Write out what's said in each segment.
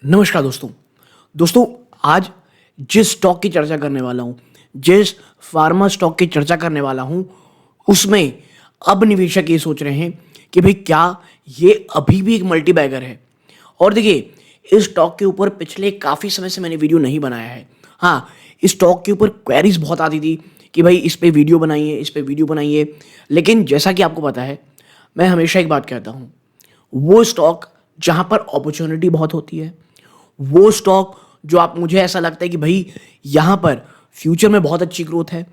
नमस्कार दोस्तों आज जिस स्टॉक की चर्चा करने वाला हूं, जिस फार्मा स्टॉक की चर्चा करने वाला हूं, उसमें अब निवेशक ये सोच रहे हैं कि भाई क्या ये अभी भी एक मल्टी बैगर है। और देखिए, इस स्टॉक के ऊपर पिछले काफ़ी समय से मैंने वीडियो नहीं बनाया है। हाँ, इस स्टॉक के ऊपर क्वेरीज बहुत आती थी कि भाई इस पे वीडियो बनाइए, इस पे वीडियो बनाइए। लेकिन जैसा कि आपको पता है, मैं हमेशा एक बात कहता हूँ, वो स्टॉक जहाँ पर अपॉर्चुनिटी बहुत होती है, वो स्टॉक जो आप मुझे ऐसा लगता है कि भाई यहाँ पर फ्यूचर में बहुत अच्छी ग्रोथ है,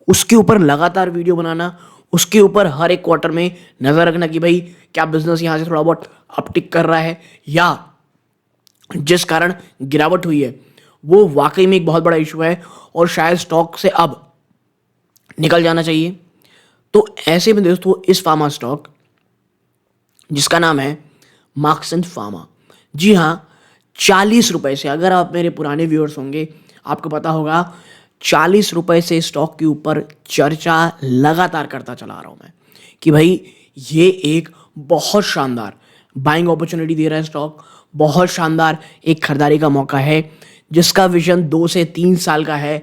उसके ऊपर लगातार वीडियो बनाना, उसके ऊपर हर एक क्वार्टर में नज़र रखना कि भाई क्या बिजनेस यहाँ से थोड़ा बहुत अपटिक कर रहा है या जिस कारण गिरावट हुई है वो वाकई में एक बहुत बड़ा इशू है और शायद स्टॉक से अब निकल जाना चाहिए। तो ऐसे में दोस्तों इस फार्मा स्टॉक जिसका नाम है मार्क्सन फार्मा, जी हाँ, 40 रुपए से, अगर आप मेरे पुराने व्यूअर्स होंगे आपको पता होगा, 40 रुपए से स्टॉक के ऊपर चर्चा लगातार करता चला आ रहा हूँ मैं कि भाई ये एक बहुत शानदार बाइंग अपॉर्चुनिटी दे रहा है स्टॉक, बहुत शानदार एक खरीदारी का मौका है जिसका विजन 2 से 3 साल का है।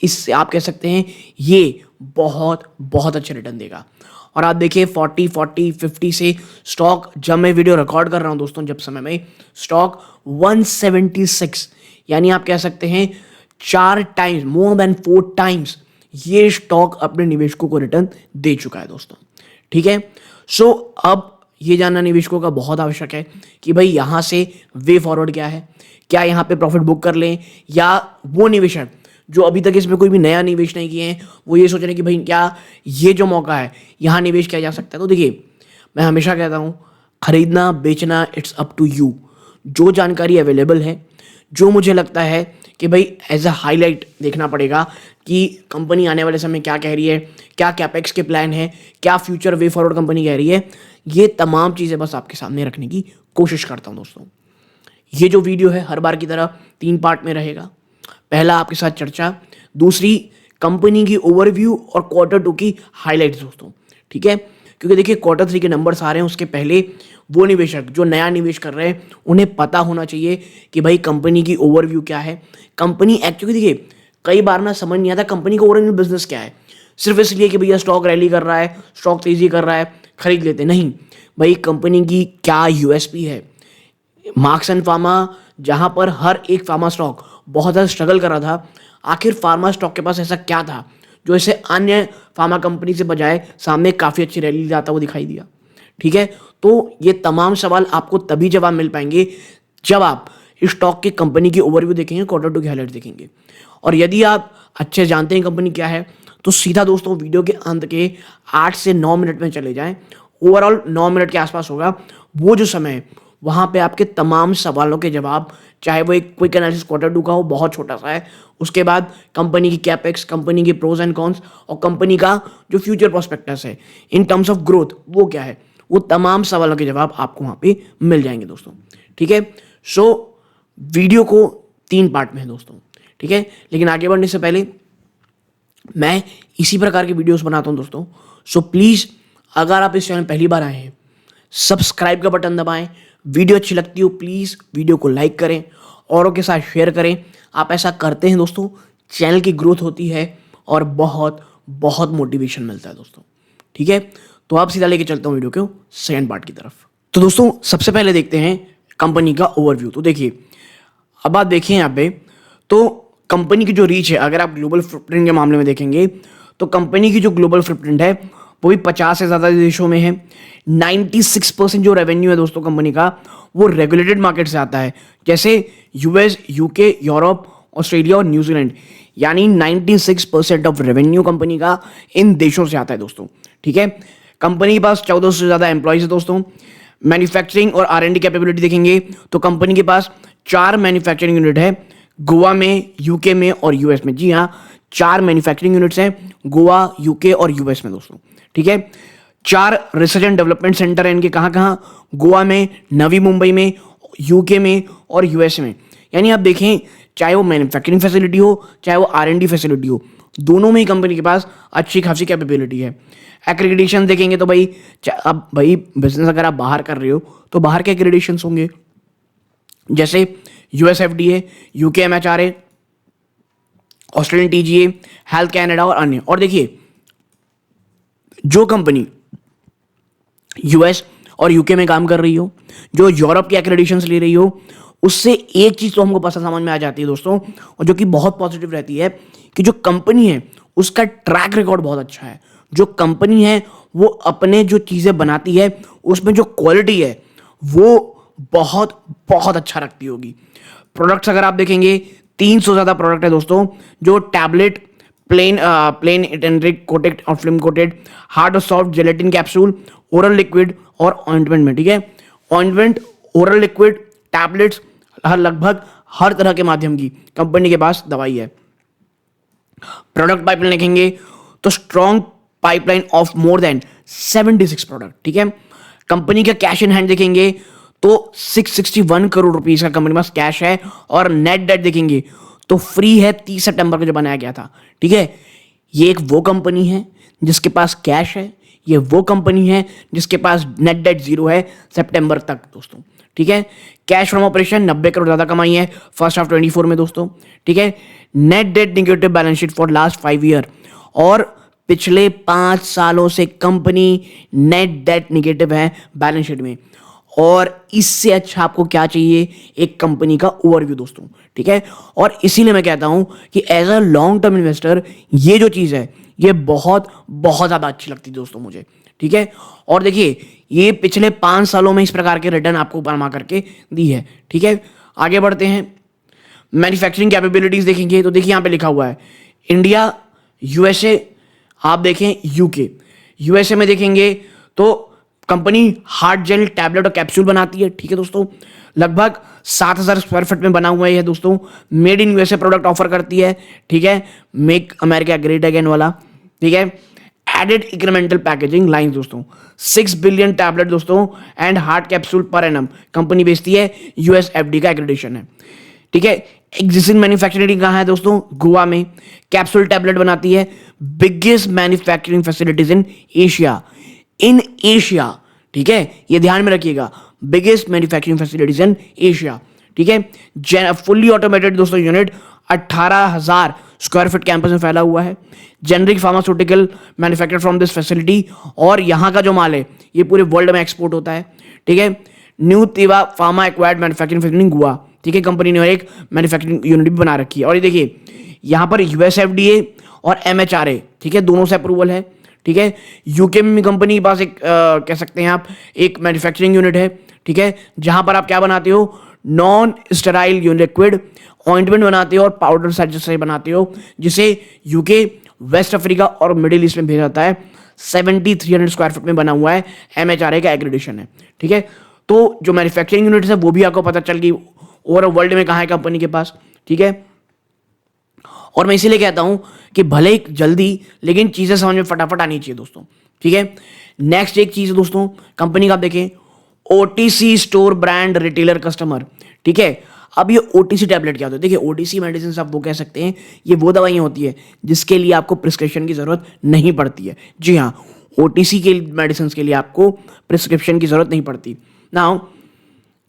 इससे आप कह सकते हैं ये बहुत बहुत अच्छे रिटर्न देगा। और आप देखिए 40 से स्टॉक, जब मैं वीडियो रिकॉर्ड कर रहा हूं दोस्तों, जब समय में स्टॉक 176, यानी आप कह सकते हैं 4 टाइम्स, मोर देन 4 टाइम्स ये स्टॉक अपने निवेशकों को रिटर्न दे चुका है दोस्तों। ठीक है, सो अब ये जानना निवेशकों का बहुत आवश्यक है कि भाई यहाँ से वे फॉरवर्ड क्या है, क्या यहाँ पे प्रॉफिट बुक कर लें, या वो निवेशक जो अभी तक इसमें कोई भी नया निवेश नहीं किए हैं वो ये सोच रहे हैं कि भाई क्या ये जो मौका है यहाँ निवेश किया जा सकता है। तो देखिए, मैं हमेशा कहता हूँ, खरीदना बेचना इट्स अप टू यू। जो जानकारी अवेलेबल है, जो मुझे लगता है कि भाई एज अ हाईलाइट देखना पड़ेगा कि कंपनी आने वाले समय क्या कह रही है, क्या कैपेक्स के प्लान है, क्या फ्यूचर वे फॉरवर्ड कंपनी कह रही है, ये तमाम चीज़ें बस आपके सामने रखने की कोशिश करता हूँ दोस्तों। ये जो वीडियो है हर बार की तरह 3 पार्ट में रहेगा। पहला आपके साथ चर्चा, दूसरी कंपनी की ओवरव्यू और Q2 की हाईलाइट्स दोस्तों। ठीक है, क्योंकि देखिए Q3 के नंबर्स आ रहे हैं, उसके पहले वो निवेशक जो नया निवेश कर रहे हैं उन्हें पता होना चाहिए कि भाई कंपनी की ओवरव्यू क्या है। कंपनी एक्चुअली देखिए कई बार ना समझ नहीं आता कंपनी का ओवरऑल बिजनेस क्या है, सिर्फ इसलिए कि भैया स्टॉक रैली कर रहा है, स्टॉक तेजी कर रहा है, खरीद लेते नहीं। भाई कंपनी की क्या यूएसपी है। मार्क्सन फार्मा, जहां पर हर एक फार्मा स्टॉक बहुत ज़्यादा स्ट्रगल कर रहा था, आखिर फार्मा स्टॉक के पास ऐसा क्या था जो इसे अन्य फार्मा कंपनी से बजाय सामने काफ़ी अच्छी रैली लाता हुआ दिखाई दिया। ठीक है, तो ये तमाम सवाल आपको तभी जवाब मिल पाएंगे जब आप इस स्टॉक की कंपनी की ओवरव्यू देखेंगे, Q2 की हाईलाइट देखेंगे। और यदि आप अच्छे जानते हैं कंपनी क्या है, तो सीधा दोस्तों वीडियो के अंत के 8 से 9 मिनट में चले जाएं। ओवरऑल 9 मिनट के आसपास होगा वो जो समय है, वहाँ पे आपके तमाम सवालों के जवाब, चाहे वो एक क्विक एनालिसिस Q2 का हो, बहुत छोटा सा है, उसके बाद कंपनी की कैपेक्स, कंपनी के प्रोज एंड कॉन्स और कंपनी का जो फ्यूचर प्रोस्पेक्टस है इन टर्म्स ऑफ ग्रोथ वो क्या है, वो तमाम सवालों के जवाब आपको वहाँ पे मिल जाएंगे दोस्तों। ठीक है, सो वीडियो को 3 पार्ट में है दोस्तों। ठीक है, लेकिन आगे बढ़ने से पहले मैं इसी प्रकार के वीडियोस बनाता हूं दोस्तों। सो प्लीज़, अगर आप इस चैनल पहली बार आए हैं, सब्सक्राइब का बटन दबाएं। वीडियो अच्छी लगती हो प्लीज़ वीडियो को लाइक करें, औरों के साथ शेयर करें। आप ऐसा करते हैं दोस्तों, चैनल की ग्रोथ होती है और बहुत बहुत मोटिवेशन मिलता है दोस्तों। ठीक है, तो आप सीधा लेके चलता हूँ वीडियो के सेकंड पार्ट की तरफ। तो दोस्तों सबसे पहले देखते हैं कंपनी का ओवरव्यू। तो देखिए, अब आप देखिए यहाँ पे, तो कंपनी की जो रीच है, अगर आप ग्लोबल फुटप्रिंट के मामले में देखेंगे तो कंपनी की जो ग्लोबल फुटप्रिंट है वो भी 50 से ज़्यादा देशों में है। 96% जो रेवेन्यू है दोस्तों कंपनी का, वो रेगुलेटेड मार्केट से आता है, जैसे यूएस, यूके, यूरोप, ऑस्ट्रेलिया और न्यूजीलैंड। यानी 96% ऑफ रेवेन्यू कंपनी का इन देशों से आता है दोस्तों। ठीक है, कंपनी के पास 1400 से ज़्यादा एम्प्लॉयज है दोस्तों। मैन्युफैक्चरिंग और R&D कैपेबिलिटी देखेंगे तो कंपनी के पास 4 मैन्युफैक्चरिंग यूनिट है, गोवा में, यूके में और यूएस में। जी हाँ, 4 मैन्युफैक्चरिंग यूनिट्स हैं गोवा, यूके और यूएस में दोस्तों। ठीक है, 4 रिसर्च एंड डेवलपमेंट सेंटर हैं इनके, कहाँ कहाँ, गोवा में, नवी मुंबई में, यूके में और यूएस में। यानी आप देखें, चाहे वो मैन्युफैक्चरिंग फैसिलिटी हो, चाहे वो R&D फैसिलिटी हो, दोनों में ही कंपनी के पास अच्छी खासी कैपेबिलिटी है। एक्रेडिटेशन देखेंगे तो भाई, अब भाई बिजनेस अगर आप बाहर कर रहे हो तो बाहर के एक्रेडिटेशंस होंगे, जैसे US FDA, UK MHRA, Australian TGA, health Canada और अन्य। और देखिए, जो कंपनी यूएस और यूके में काम कर रही हो, जो यूरोप की एक्रेडिशंस ले रही हो, उससे एक चीज तो हमको पता समझ में आ जाती है दोस्तों, और जो कि बहुत पॉजिटिव रहती है, कि जो कंपनी है उसका ट्रैक रिकॉर्ड बहुत अच्छा है। जो कंपनी है वो अपने जो चीजें बनाती है उसमें जो क्वालिटी है वो बहुत बहुत अच्छा रखती होगी। प्रोडक्ट्स अगर आप देखेंगे, 300 ज्यादा प्रोडक्ट है दोस्तों, जो टैबलेट, प्लेन इटेंड्रिक कोटेड और फिल्म कोटेड, हार्ड और soft gelatin capsule, oral liquid और ऑइंटमेंट में, ठीक है। ऑइंटमेंट, ओरल लिक्विड, टैबलेट्स, लगभग हर तरह के माध्यम की कंपनी के पास दवाई है। प्रोडक्ट पाइपलाइन लिखेंगे तो strong pipeline of more than 76 product, ठीक है। कंपनी का कैश इन हैंड देखेंगे तो 661 करोड़ रुपीस का कंपनी के पास कैश है। और नेट डेट देखेंगे तो फ्री है 30 सितंबर को जो बनाया गया था, ठीक है। ये एक वो कंपनी है जिसके पास कैश है, ये वो कंपनी है जिसके पास नेट डेट जीरो है सितंबर तक दोस्तों, ठीक है। कैश फ्रॉम ऑपरेशन 90 करोड़ ज्यादा कमाई है फर्स्ट हाफ 24 में दोस्तों, ठीक है। Net date negative balance sheet for last 5 year, और पिछले 5 सालों से कंपनी नेट डेट निगेटिव है बैलेंस शीट में। और इससे अच्छा आपको क्या चाहिए एक कंपनी का ओवरव्यू दोस्तों, ठीक है। और इसीलिए मैं कहता हूं कि as a long term investor ये जो चीज है ये बहुत बहुत ज्यादा अच्छी लगती है दोस्तों मुझे, ठीक है। और देखिए, ये पिछले 5 सालों में इस प्रकार के रिटर्न आपको बना करके दी है, ठीक है। आगे बढ़ते हैं, मैन्युफैक्चरिंग कैपेबिलिटीज देखेंगे तो देखिए यहां पे लिखा हुआ है इंडिया, यूएसए, आप देखें यूके। यूएसए में देखेंगे तो कंपनी हार्ड जेल, टैबलेट और कैप्सूल बनाती है, ठीक है दोस्तों। लगभग 7000 स्क्वायर फीट में बना हुआ है ये दोस्तों। Made in USA product offer करती है, ठीक है। मेक अमेरिका ग्रेट अगेन वाला, ठीक है। एडेड इंक्रीमेंटल पैकेजिंग लाइन दोस्तों, 6 बिलियन टैबलेट दोस्तों and hard capsule per annum company बेचती है, यूएस एफडी का एक्रेडिशन है, ठीक है। एग्जिस्टिंग मैन्युफैक्चरिंग कहाँ है दोस्तों? गोवा में। कैप्सूल टैबलेट बनाती है, biggest manufacturing facilities in Asia, ठीक है। ये ध्यान में रखिएगा, biggest manufacturing facilities in Asia, ठीक है। फुल्ली ऑटोमेटेड दोस्तों यूनिट 18,000 स्क्वायर फीट कैंपस में फैला हुआ है। Generic pharmaceutical manufacture from this facility, और यहां का जो माल है ये पूरे वर्ल्ड में एक्सपोर्ट होता है, ठीक है। New Teva pharma acquired manufacturing facility Goa, ठीक है। कंपनी ने एक मैन्युफैक्चरिंग यूनिट भी बना रखी है। और ये देखिए यहां पर यूएस एफडीए और एमएचआरए, ठीक है, दोनों से अप्रूवल है, ठीक है। यूके में कंपनी के पास एक कह सकते हैं आप एक मैन्युफैक्चरिंग यूनिट है, ठीक है, जहां पर आप क्या बनाते हो, नॉन स्टेराइल लिक्विड ऑइंटमेंट बनाते हो और पाउडर सैचेट्स बनाते हो, जिसे यूके, वेस्ट अफ्रीका और मिडिल ईस्ट में भेजा जाता है। 7300 स्क्वायर फीट में बना हुआ है, एमएचआरए का एग्रेडेशन है, ठीक है। तो जो मैन्युफैक्चरिंग यूनिट है वो भी आपको पता चल गई ओवर वर्ल्ड में कहाँ है कंपनी के पास, ठीक है। और मैं इसीलिए कहता हूं कि भले ही जल्दी लेकिन चीजें समझ में फटाफट आनी चाहिए दोस्तों, ठीक है। नेक्स्ट एक चीज है दोस्तों कंपनी का, आप देखें OTC store brand retailer customer, ठीक है। अब ये ओटीसी टैबलेट क्या होता है? देखिए ओटीसी मेडिसिन आप वो कह सकते हैं, ये वो दवाइयां होती है जिसके लिए आपको प्रिस्क्रिप्शन की जरूरत नहीं पड़ती है। जी हाँ, ओटीसी के मेडिसिन के लिए आपको प्रिस्क्रिप्शन की जरूरत नहीं पड़ती। Now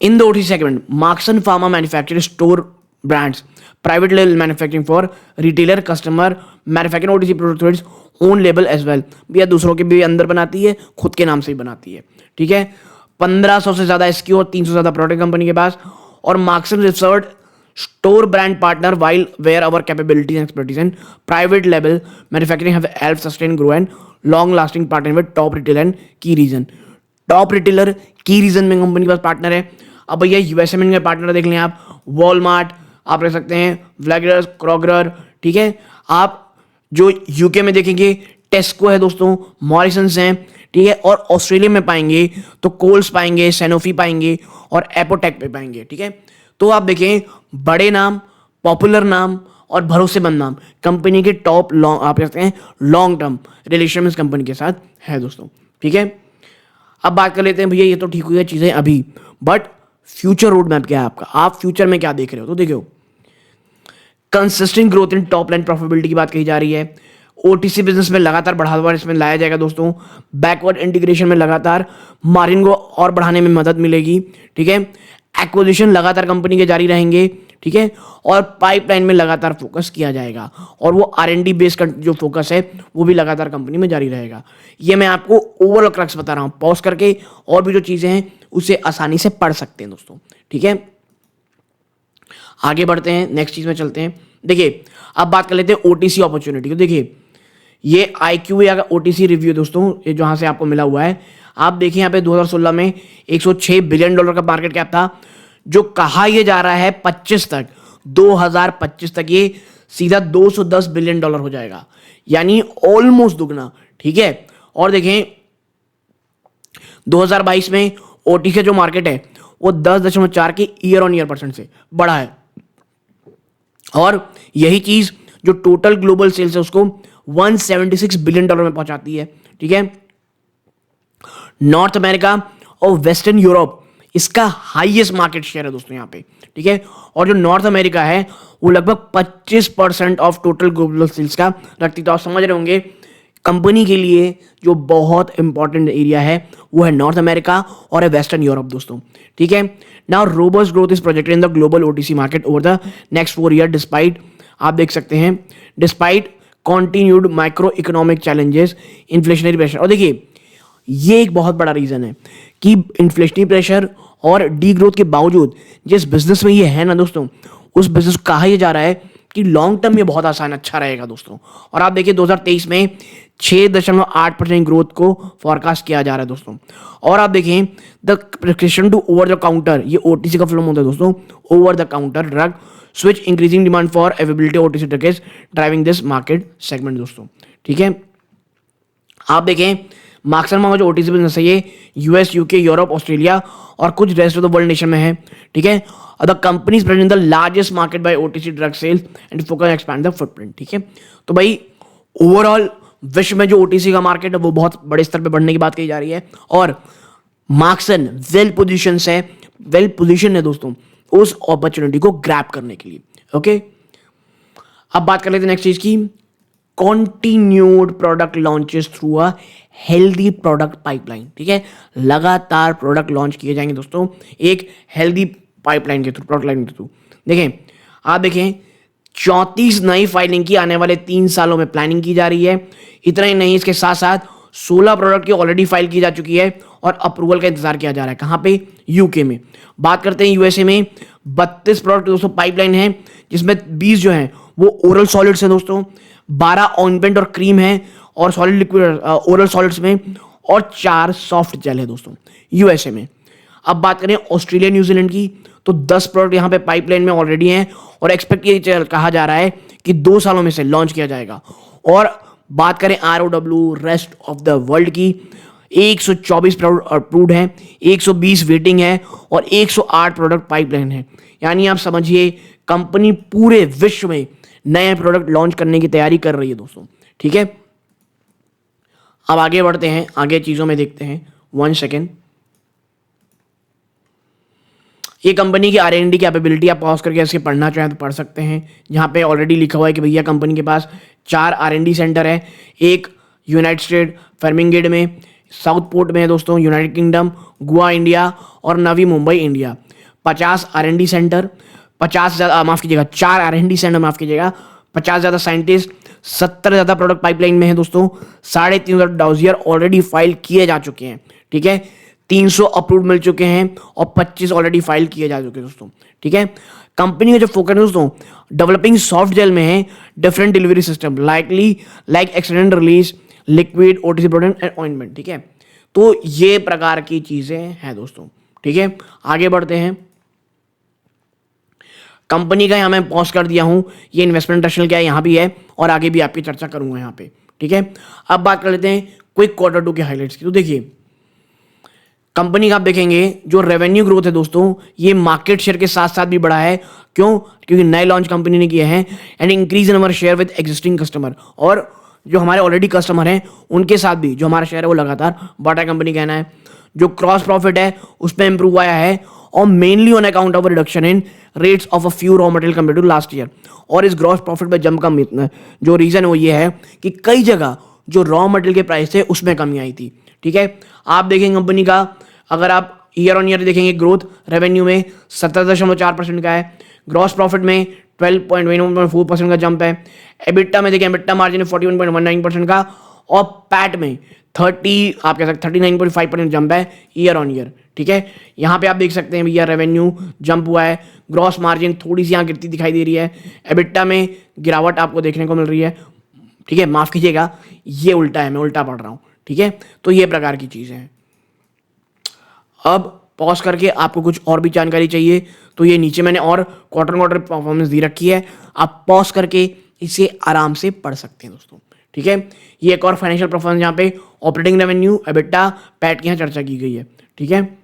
in the OTC segment, Markson Pharma manufactures store brands, private label manufacturing for retailer customer, manufacturing OTC products own label as well। भैया दूसरों के भी अंदर बनाती है, खुद के नाम से ही बनाती है, ठीक है। 1500 से ज्यादा SKU और 300 से ज्यादा प्रोडक्ट कंपनी के पास। और Markson research store brand partner while where our capabilities and expertise in private label manufacturing have helped sustain grow and long lasting partner with top retailer and key region। Top retailer की reason में company के पास partner है। अब भैया USA में partner देख लें आप, वॉलमार्ट आप रख सकते हैं, व्लैगर, क्रोगर, ठीक है। आप जो यूके में देखेंगे टेस्को है दोस्तों, मॉरिसन्स हैं, ठीक है। और ऑस्ट्रेलिया में पाएंगे तो कोल्स पाएंगे, सैनोफी पाएंगे और एपोटेक पे पाएंगे, ठीक है। तो आप देखें बड़े नाम, पॉपुलर नाम और भरोसेमंद नाम कंपनी के टॉप लॉन्ग आप कहते हैं लॉन्ग टर्म रिलेशन इस कंपनी के साथ है दोस्तों, ठीक है। अब बात कर लेते हैं भैया ये तो ठीक हुई है चीजें अभी, बट फ्यूचर रोड मैप क्या है आपका? आप फ्यूचर में क्या देख रहे हो? तो देखो consistent growth in top line profitability की बात कही जा रही है। ओटीसी बिजनेस में लगातार बढ़ावा इसमें लाया जाएगा दोस्तों। बैकवर्ड इंटीग्रेशन में लगातार मार्जिन को और बढ़ाने में मदद मिलेगी, ठीक है। एक्विजिशन लगातार कंपनी के जारी रहेंगे, ठीक है, और पाइपलाइन में लगातार फोकस किया जाएगा, और वो R&D बेस्ड जो फोकस है वो भी लगातार कंपनी में जारी रहेगा। ये मैं आपको ओवरऑल क्रक्स बता रहा हूं, पॉज करके और भी जो चीजें हैं उसे आसानी से पढ़ सकते हैं दोस्तों, ठीक है। आगे बढ़ते हैं, नेक्स्ट चीज में चलते हैं। देखिए अब बात कर लेते हैं OTC अपॉर्चुनिटी को। देखिए ये IQ या OTC रिव्यू दोस्तों, ये जहां से आपको मिला हुआ है, आप देखिए यहाँ पे 2016 में 106 बिलियन डॉलर का मार्केट कैप था, जो कहा यह जा रहा है 2025 तक ये सीधा 210 बिलियन डॉलर हो जाएगा, यानी ऑलमोस्ट दुगना, ठीक है। और देखें 2022 में OTC का जो मार्केट है वो 10.4 के ईयर ऑन ईयर % से बढ़ा है, और यही चीज जो टोटल ग्लोबल सेल्स है उसको 176 बिलियन डॉलर में पहुंचाती है, ठीक है। नॉर्थ अमेरिका और वेस्टर्न यूरोप इसका हाईएस्ट मार्केट शेयर है दोस्तों यहाँ पे, ठीक है। और जो नॉर्थ अमेरिका है वो लगभग 25% ऑफ टोटल ग्लोबल सेल्स का रखती, तो आप समझ रहे होंगे कंपनी के लिए जो बहुत इंपॉर्टेंट एरिया है वो है नॉर्थ अमेरिका और है वेस्टर्न यूरोप दोस्तों, ठीक है। Now robust growth is projected in the global OTC market over the next 4 year, despite, आप देख सकते हैं, despite continued micro economic challenges, inflationary pressure. और देखिए ये एक बहुत बड़ा रीजन है कि इन्फ्लेशनरी प्रेशर और डी ग्रोथ के बावजूद जिस बिजनेस में ये है ना दोस्तों, उस बिजनेस को कहा यह जा रहा है कि लॉन्ग टर्म ये बहुत आसान अच्छा रहेगा दोस्तों। और आप देखिए 2023 में 6.8% ग्रोथ को फॉरकास्ट किया जा रहा है दोस्तों। और आप देखें the prescription to over the counter, ये OTC का फिल्म होता है दोस्तों, over the counter drug switch increasing demand for availability OTC drugs driving this market segment दोस्तों, ठीक है। आप देखें मार्क्सनमा का जो OTC बिजनेस है ये US, UK, यूरोप, ऑस्ट्रेलिया और कुछ rest of the world nation में है, ठीक है। The company is present in the largest market by OTC drug sales and focus expand the footprint, ठीक है। तो भाई ओवरऑल विश्व में जो OTC का मार्केट है वो बहुत बड़े स्तर पे बढ़ने की बात कही जा रही है, और मार्क्सन वेल पोजीशन है दोस्तों उस अपॉर्चुनिटी को ग्रैब करने के लिए, ओके। अब बात कर लेते हैं नेक्स्ट चीज की, continued product launches through a healthy product pipeline, ठीक है। लगातार प्रोडक्ट लॉन्च किए जाएंगे दोस्तों एक हेल्दी पाइपलाइन के थ्रू, प्रोडक्ट लाइन के थ्रू। देखें आप देखें 34 नई फाइलिंग की आने वाले 3 सालों में प्लानिंग की जा रही है। इतना ही नहीं, इसके साथ साथ 16 प्रोडक्ट की ऑलरेडी फाइल की जा चुकी है और अप्रूवल का इंतजार किया जा रहा है। कहां पे? यूके में। बात करते हैं यूएसए में 32 प्रोडक्ट दोस्तों पाइपलाइन है, जिसमें 20 जो है वो ओरल सॉलिड्स है दोस्तों, 12 ऑइंटमेंट और क्रीम है और सॉलिड लिक्विड ओरल सॉलिड्स में, और 4 सॉफ्ट जेल है दोस्तों यूएसए में। अब बात करें ऑस्ट्रेलिया न्यूजीलैंड की, तो 10 प्रोडक्ट यहाँ पे पाइपलाइन में ऑलरेडी हैं और एक्सपेक्ट ये कहा जा रहा है कि 2 सालों में से लॉन्च किया जाएगा। और बात करें ROW rest of the world की, 124 प्रोडक्ट अप्रूव्ड हैं, 120 वेटिंग है और 108 प्रोडक्ट पाइपलाइन है। यानी आप समझिए कंपनी पूरे विश्व में नए प्रोडक्ट लॉन्च करने की तैयारी कर रही है दोस्तों, ठीक है। अब आगे बढ़ते हैं, आगे चीजों में देखते हैं। 1 सेकेंड। ये कंपनी की R&D कैपेबिलिटी आप पॉज करके इसके पढ़ना चाहें तो पढ़ सकते हैं। जहां पे ऑलरेडी लिखा हुआ है कि भैया कंपनी के पास 4 R&D सेंटर है, एक यूनाइटेड स्टेट फर्मिंगहेड में, साउथ पोर्ट में है दोस्तों यूनाइटेड किंगडम, गोवा इंडिया और Navi Mumbai India. 50 R&D centre, 50 माफ कीजिएगा 4 R&D सेंटर माफ कीजिएगा, 50 ज्यादा साइंटिस्ट, 70 ज्यादा प्रोडक्ट पाइपलाइन में है दोस्तों, 3.5 डॉजियर ऑलरेडी फाइल किए जा चुके हैं, ठीक है। 300 अप्रूव मिल चुके हैं और 25 ऑलरेडी फाइल किए जा चुके हैं दोस्तों, ठीक है। कंपनी का जो फोकस है दोस्तों डेवलपिंग सॉफ्ट जेल में है, different delivery system like extended release, liquid, OTC product and ointment, ठीक है। तो ये प्रकार की चीजें हैं दोस्तों, ठीक है। आगे बढ़ते हैं। कंपनी का यहां मैं पॉज कर दिया हूं, ये इन्वेस्टमेंट रैशनल क्या है यहां भी है और आगे भी आपकी चर्चा करूंगा यहां पे, ठीक है। अब बात कर लेते हैं क्विक Q2 के हाइलाइट्स की। तो देखिए कंपनी का आप देखेंगे जो रेवेन्यू ग्रोथ है दोस्तों ये मार्केट शेयर के साथ साथ भी बढ़ा है। क्यों? क्योंकि नए लॉन्च कंपनी ने किए हैं and increase in our share with existing customer, और जो हमारे ऑलरेडी कस्टमर हैं उनके साथ भी जो हमारा शेयर है वो लगातार बढ़ा है कंपनी कहना है। जो क्रॉस प्रॉफिट है उसमें इंप्रूव आया है और mainly on account of reduction in rates of a few raw material compare to last year. और इस ग्रॉस प्रॉफिट में जम कम जो रीजन है वो ये है कि कई जगह जो रॉ मटेरियल के प्राइस थे उसमें कमी आई थी, ठीक है। आप देखें कंपनी का अगर आप ईयर ऑन ईयर देखेंगे ग्रोथ रेवेन्यू में 17.4% का है, ग्रॉस प्रॉफिट में 12.4% का जंप है, एबिटा में देखें एबिटा मार्जिन 41.19% का, और पैट में 39.5% जंप है ईयर ऑन ईयर। ठीक है, यहाँ पे आप देख सकते हैं भैया रेवेन्यू जंप हुआ है, ग्रॉस मार्जिन थोड़ी सी यहाँ गिरती दिखाई दे रही है, एबिटा में गिरावट आपको देखने को मिल रही है। ठीक है, माफ कीजिएगा ये उल्टा है, मैं उल्टा पढ़ रहा हूँ। ठीक है, तो ये प्रकार की चीजें हैं। अब पॉज करके आपको कुछ और भी जानकारी चाहिए तो ये नीचे मैंने और क्वार्टर परफॉर्मेंस दी रखी है, आप पॉज करके इसे आराम से पढ़ सकते हैं दोस्तों। ठीक है, ये एक और फाइनेंशियल परफॉर्मेंस यहाँ पे ऑपरेटिंग रेवेन्यू, एबिटा, पैट की यहाँ चर्चा की गई है। ठीक है,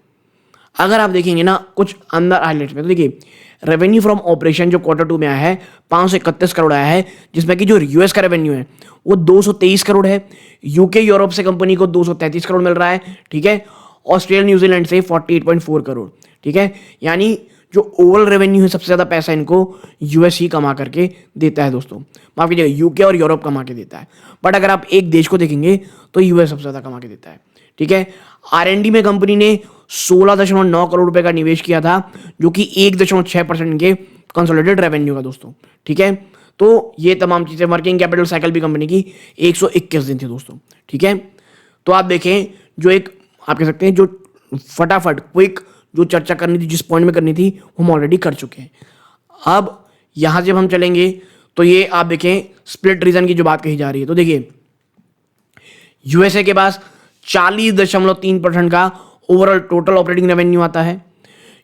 अगर आप देखेंगे ना कुछ अंदर हाईलाइट्स में, तो देखिए रेवेन्यू फ्रॉम ऑपरेशन जो Q2 में आया है 531 करोड़ आया है, जिसमें कि जो यूएस का रेवेन्यू है वो 223 करोड़ है, यूके यूरोप से कंपनी को 233 करोड़ मिल रहा है। ठीक है, ऑस्ट्रेलिया न्यूजीलैंड से 48.4 करोड़। ठीक है, यानी जो ओवरऑल रेवेन्यू है सबसे ज़्यादा पैसा इनको यूएस ही कमा करके देता है दोस्तों, माफ कीजिएगा यूके और यूरोप कमा के देता है, बट अगर आप एक देश को देखेंगे तो यूएस सबसे ज़्यादा कमा के देता है। ठीक है, R&D में कंपनी ने 16.9 करोड़ रुपए का निवेश किया था, जो कि 1.6% के कंसोलिडेटेड रेवेन्यू का दोस्तों। ठीक है, तो ये तमाम चीज़ें, वर्किंग कैपिटल साइकिल भी कंपनी की 121 दिन थी दोस्तों। ठीक है, तो आप देखें जो एक आप कह सकते हैं जो फटाफट क्विक जो चर्चा करनी थी, जिस पॉइंट में करनी थी, वो हम ऑलरेडी कर चुके हैं। अब यहां जब हम चलेंगे तो ये आप देखें स्प्लिट रीजन की जो बात कही जा रही है, तो देखिए यूएसए के पास 40.3% का ओवरऑल टोटल ऑपरेटिंग रेवेन्यू आता है,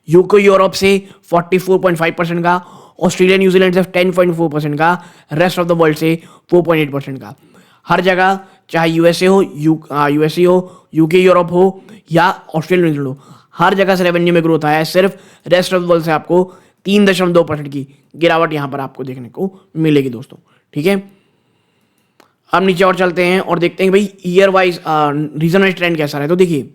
यूके यूरोप से 44.5% का, ऑस्ट्रेलिया न्यूजीलैंड से 10.4% का, रेस्ट ऑफ द वर्ल्ड से 4.8% का। हर जगह चाहे यूएसए हो, यूएसए हो, यूके यूरोप हो या ऑस्ट्रेलिया न्यूजीलैंड हो, हर जगह से रेवेन्यू में ग्रोथ आया है। सिर्फ रेस्ट ऑफ द वर्ल्ड से आपको 3.2% की गिरावट यहां पर आपको देखने को मिलेगी दोस्तों। ठीक है, अब नीचे और चलते हैं और देखते हैं भाई year wise region wise trend कैसा रहा है। तो देखिए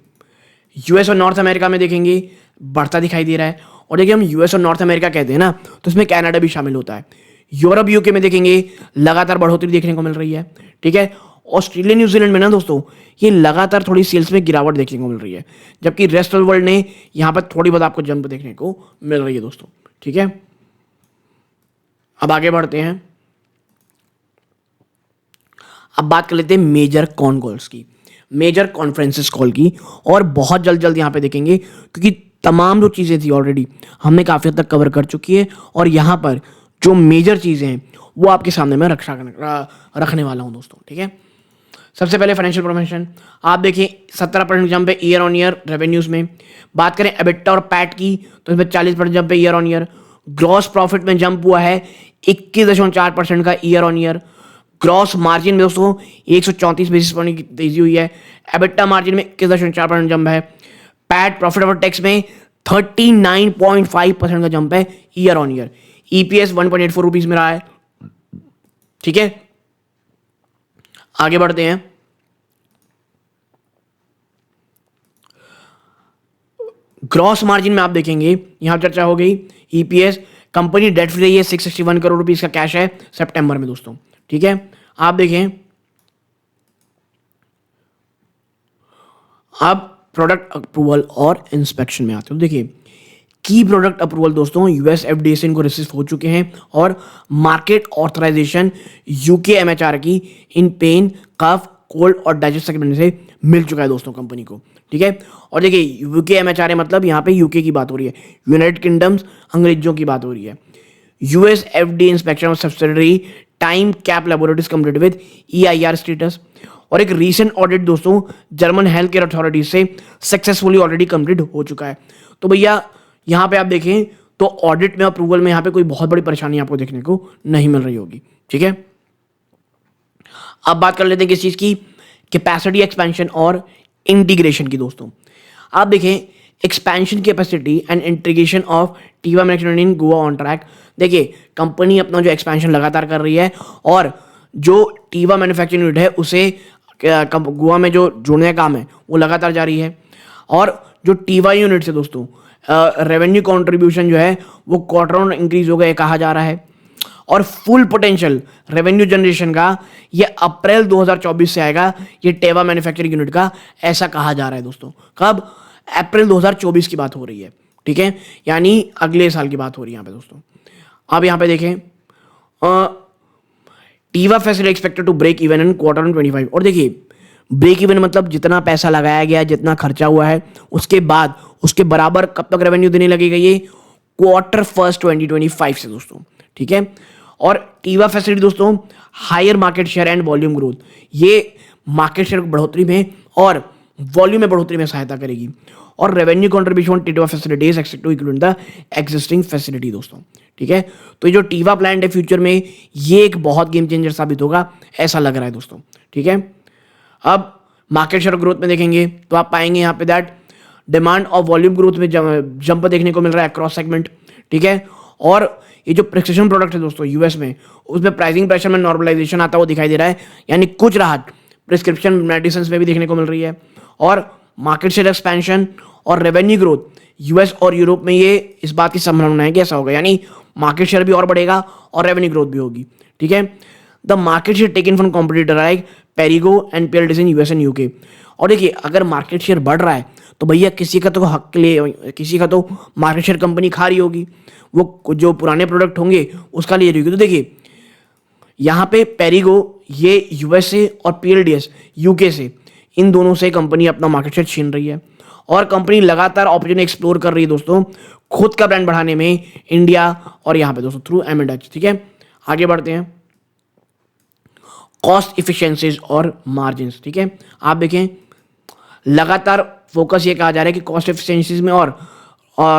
यूएस और नॉर्थ अमेरिका में देखेंगे बढ़ता दिखाई दे रहा है, और देखिए हम यूएस और नॉर्थ अमेरिका कहते हैं ना तो इसमें कनाडा भी शामिल होता है। यूरोप यूके में देखेंगे लगातार बढ़ोतरी देखने को मिल रही है। ठीक है, ऑस्ट्रेलिया न्यूजीलैंड में ना दोस्तों ये लगातार थोड़ी सेल्स में गिरावट देखने को मिल रही है, जबकि रेस्ट ऑफ द वर्ल्ड ने यहाँ पर थोड़ी बहुत आपको जंप देखने को मिल रही है दोस्तों। ठीक है, अब आगे बढ़ते हैं, अब बात कर लेते हैं मेजर कॉन कॉल्स की, मेजर कॉन्फ्रेंसेस कॉल की, और बहुत जल्द यहाँ पे देखेंगे क्योंकि तमाम जो चीज़ें थी ऑलरेडी हमने काफ़ी हद तक कवर कर चुकी है, और यहाँ पर जो मेजर चीज़ें हैं वो आपके सामने मैं रखने वाला हूँ दोस्तों। ठीक है, सबसे पहले फाइनेंशियल परफॉर्मेंस आप देखिए 17% जंप है ईयर ऑन ईयर रेवेन्यूज में। बात करें एबिटा और पैट की तो इसमें 40% जंप है year on year. Gross profit में जंप हुआ है 21.4% का year on year. Gross margin में दोस्तों 134 बेसिस पॉइंट की तेजी हुई है। एबिटा मार्जिन में 21.4% जंप है। पैट प्रॉफिट आफ्टर टैक्स में 39.5% का जंप है year on year. EPS 1.84 rupees में रहा है। ठीक है, आगे बढ़ते हैं। ग्रॉस मार्जिन में आप देखेंगे यहां चर्चा हो गई। ईपीएस कंपनी डेट फ्री रही है, 661 करोड़ रुपीस का कैश है सितंबर में दोस्तों। ठीक है, आप देखें अब प्रोडक्ट अप्रूवल और इंस्पेक्शन में आते हो। देखिए की प्रोडक्ट अप्रूवल दोस्तों यूएस एफडीए से इनको रिसीव हो चुके हैं, और मार्केट ऑथराइजेशन यूके एमएचआर की इन पेन, कफ, कोल्ड और डाइजेस्ट सेगमेंट से मिल चुका है दोस्तों कंपनी को। ठीक है, और देखिए यूके एमएचआर मतलब यहाँ पे यूके की बात हो रही है, यूनाइटेड किंगडम्स अंग्रेजों की बात हो रही है। US FDA inspection of subsidiary time cap laboratories complete with EIR status, और एक रीसेंट ऑडिट दोस्तों जर्मन हेल्थ केयर अथॉरिटी से सक्सेसफुली ऑलरेडी कंप्लीट हो चुका है। तो भैया यहाँ पे आप देखें तो ऑडिट में अप्रूवल में यहाँ पे कोई बहुत बड़ी परेशानी आपको देखने को नहीं मिल रही होगी। ठीक है, अब बात कर लेते हैं किस चीज की, कैपेसिटी एक्सपेंशन और इंटीग्रेशन की दोस्तों। आप देखें expansion capacity and integration of Teva manufacturing in Goa on track. देखिए कंपनी अपना जो एक्सपेंशन लगातार कर रही है, और जो टीवा मैन्युफैक्चरिंग यूनिट है उसे गोवा में जो जोड़ने का काम है वो लगातार जारी है। और जो टीवा यूनिट से दोस्तों रेवेन्यू कंट्रीब्यूशन जो है वो क्वार्टर ऑन इंक्रीज हो गया कहा जा रहा है, और फुल पोटेंशियल रेवेन्यू जनरेशन का ये अप्रैल 2024 से आएगा, ये टेवा मैन्युफैक्चरिंग यूनिट का, ऐसा कहा जा रहा है दोस्तों। कब? अप्रैल 2024 की बात हो रही है, ठीक है, यानी अगले साल की बात हो रही है यहाँ पे दोस्तों। अब यहाँ पे देखें Teva facility expected to break even in quarter 25। और देखिए ब्रेक इवन मतलब जितना पैसा लगाया गया, जितना खर्चा हुआ है, उसके बाद उसके बराबर कब तक रेवेन्यू देने लगेगा ये क्वार्टर फर्स्ट 2025 से दोस्तों, ठीक है। और टीवा फैसिलिटी दोस्तों higher market share and volume growth, ये मार्केट शेयर बढ़ोतरी में और वॉल्यूम में बढ़ोतरी में सहायता करेगी। और revenue contribution Teva facility is expected to equal the existing facility दोस्तों, ठीक है। तो ये जो टीवा प्लान है फ्यूचर में ये एक बहुत गेम चेंजर साबित होगा, ऐसा लग रहा है दोस्तों, ठीक है। अब मार्केट शेयर ग्रोथ में देखेंगे तो आप पाएंगे यहाँ पे दैट डिमांड और वॉल्यूम ग्रोथ में जंप देखने को मिल रहा है अक्रॉस सेगमेंट, ठीक है। और ये जो प्रिस्क्रिप्शन प्रोडक्ट है दोस्तों यूएस में, उसमें प्राइसिंग प्रेशर में नॉर्मलाइजेशन आता हुआ दिखाई दे रहा है, यानी कुछ राहत प्रिस्क्रिप्शन मेडिसिन में भी देखने को मिल रही है। और मार्केट शेयर एक्सपेंशन और रेवेन्यू ग्रोथ यूएस और यूरोप में ये इस बात की संभावना है कि ऐसा होगा, यानी मार्केट शेयर भी और बढ़ेगा और रेवेन्यू ग्रोथ भी होगी, ठीक है। The market share taken from competitor like Perrigo and PLDC in US and UK. और देखिए अगर मार्केट शेयर बढ़ रहा है तो भैया किसी का तो हक के लिए, किसी का तो मार्केट शेयर कंपनी खा रही होगी, वो जो पुराने प्रोडक्ट होंगे उसका ले रही होगी। तो देखिए यहाँ पे पेरिगो ये यूएस से और पीएलडीएस यूके से, इन दोनों से कंपनी अपना मार्केट शेयर छीन रही है। और कंपनी लगातार अपॉर्चुनिटी एक्सप्लोर कर रही है दोस्तों खुद का ब्रांड बढ़ाने में इंडिया और यहाँ पे दोस्तों थ्रू M&H, ठीक है। आगे बढ़ते हैं कॉस्ट इफिशिएंसीज और मार्जिन, ठीक है। आप देखें लगातार फोकस ये कहा जा रहा है कि कॉस्ट इफिशिएंसीज में और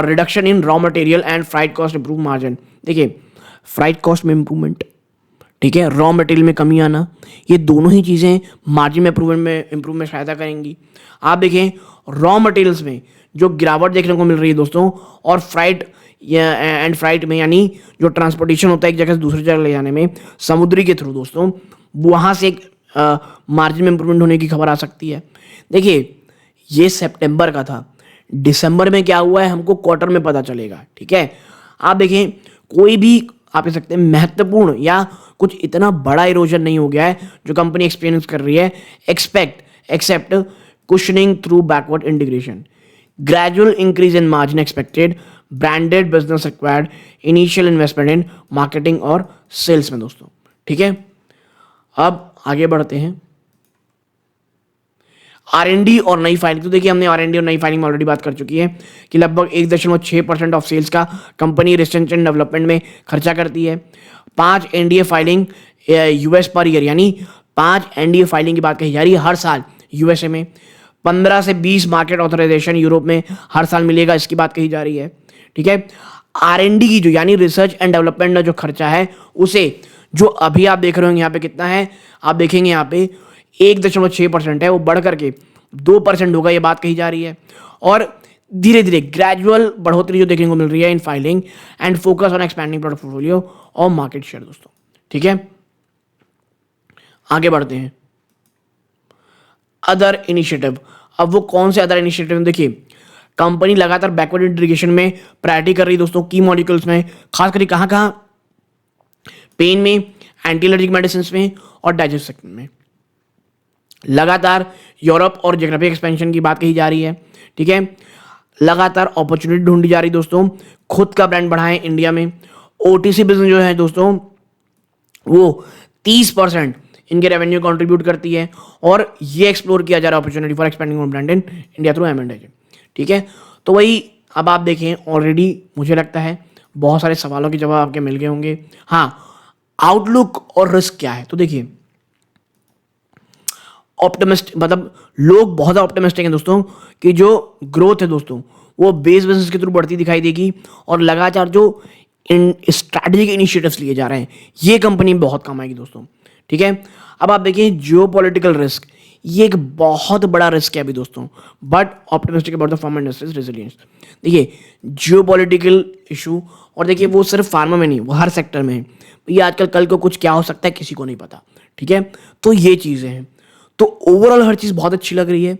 reduction in raw material and freight cost improve margin. देखिए फ्राइट कॉस्ट में इंप्रूवमेंट, ठीक है, रॉ मटेरियल में कमी आना, ये दोनों ही चीज़ें मार्जिन में इंप्रूव में सहायता करेंगी। आप देखें रॉ मटेरियल्स में जो गिरावट देखने को मिल रही है दोस्तों, और फ्राइट में यानी जो ट्रांसपोर्टेशन होता है एक जगह से दूसरी जगह ले जाने में समुद्री के थ्रू दोस्तों, वहाँ से एक मार्जिन में इंप्रूवमेंट होने की खबर आ सकती है। देखिए ये सितंबर का था, दिसंबर में क्या हुआ है हमको क्वार्टर में पता चलेगा, ठीक है। आप देखें कोई भी आप कह सकते हैं महत्वपूर्ण या कुछ इतना बड़ा इरोजन नहीं हो गया है जो कंपनी एक्सपीरियंस कर रही है, except cushioning through backward integration, gradual increase in margin expected, branded business required, initial investment in marketing और सेल्स में दोस्तों, ठीक है। अब आगे बढ़ते हैं R&D और नई फाइलिंग। तो देखिए हमने R&D और नई फाइलिंग में ऑलरेडी बात कर चुकी है कि लगभग 1.6% ऑफ सेल्स का कंपनी रिसर्च एंड डेवलपमेंट में खर्चा करती है। 5 NDA filing US per year, यानी 5 NDA फाइलिंग की बात कही जा रही है हर साल यूएसए में। 15 से 20 मार्केट ऑथराइजेशन यूरोप में हर साल मिलेगा, इसकी बात कही जा रही है, ठीक है। R&D की जो यानी रिसर्च एंड डेवलपमेंट में जो खर्चा है उसे जो अभी आप देख रहे होंगे यहाँ पे कितना है, आप देखेंगे यहाँ पे 1.6% है, वो बढ़ करके 2% होगा, ये बात कही जा रही है। और धीरे धीरे ग्रेजुअल बढ़ोतरी जो देखने को मिल रही है in filing and focus on expanding product portfolio और मार्केट शेयर दोस्तों, ठीक है। आगे बढ़ते हैं अदर इनिशिएटिव। अब वो कौन से अदर इनिशिएटिव, देखिए कंपनी लगातार बैकवर्ड इंटीग्रेशन में प्रायोरिटी कर रही है दोस्तों, की मॉलिक्यूल्स में, खास करके कहाँ पेन में, एंटी एलर्जिक मेडिसिन में और डाइजेस्ट में। लगातार यूरोप और ज्योग्राफिक एक्सपेंशन की बात कही जा रही है, ठीक है। लगातार अपॉर्चुनिटी ढूंढी जा रही दोस्तों, खुद का ब्रांड बढ़ाएं इंडिया में। OTC बिजनेस जो है दोस्तों वो 30% इनके रेवेन्यू कंट्रीब्यूट करती है और ये एक्सप्लोर किया जा रहा है opportunity for expanding brand in India through M&H, ठीक है। तो वही अब आप देखें ऑलरेडी मुझे लगता है बहुत सारे सवालों के जवाब आपके मिल गए होंगे। हाँ, आउटलुक और रिस्क क्या है, तो देखिए ऑप्टिमिस्ट मतलब लोग बहुत ऑप्टिमिस्टिक हैं दोस्तों कि जो ग्रोथ है दोस्तों वो बेस बिजनेस के थ्रू बढ़ती दिखाई देगी और लगातार जो स्ट्रैटेजिक इनिशिएटिव्स लिए जा रहे हैं ये कंपनी में बहुत काम आएगी दोस्तों, ठीक है। अब आप देखिए जियोपॉलिटिकल रिस्क, ये एक बहुत बड़ा रिस्क है अभी दोस्तों, but optimistic about the pharma industries resilience. देखिए जियोपॉलिटिकल इशू, और देखिए वो सिर्फ फार्मा में नहीं, वो हर सेक्टर में है। ये आजकल कल को कुछ क्या हो सकता है किसी को नहीं पता, ठीक है। तो ये चीज़ें हैं, तो ओवरऑल हर चीज़ बहुत अच्छी लग रही है।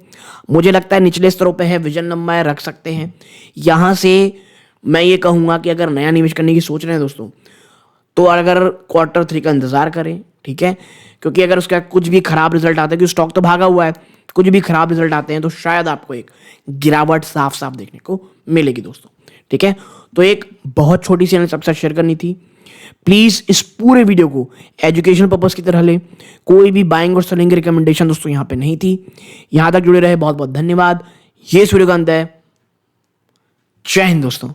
मुझे लगता है निचले स्तरों पे है, विजन लंबा है, रख सकते हैं। यहाँ से मैं ये कहूँगा कि अगर नया निवेश करने की सोच रहे हैं दोस्तों तो अगर Q3 का इंतज़ार करें, ठीक है, क्योंकि अगर उसका कुछ भी खराब रिजल्ट आता है, क्योंकि स्टॉक तो भागा हुआ है, कुछ भी खराब रिजल्ट आते हैं तो शायद आपको एक गिरावट साफ साफ देखने को मिलेगी दोस्तों। ठीक है, तो एक बहुत छोटी सी सबसे शेयर करनी थी। प्लीज इस पूरे वीडियो को एजुकेशन पर्पस की तरह ले, कोई भी बाइंग और सेलिंग की रिकमेंडेशन दोस्तों यहां पे नहीं थी। यहां तक जुड़े रहे बहुत बहुत धन्यवाद। ये सूर्यकांत है। जय हिंद दोस्तों।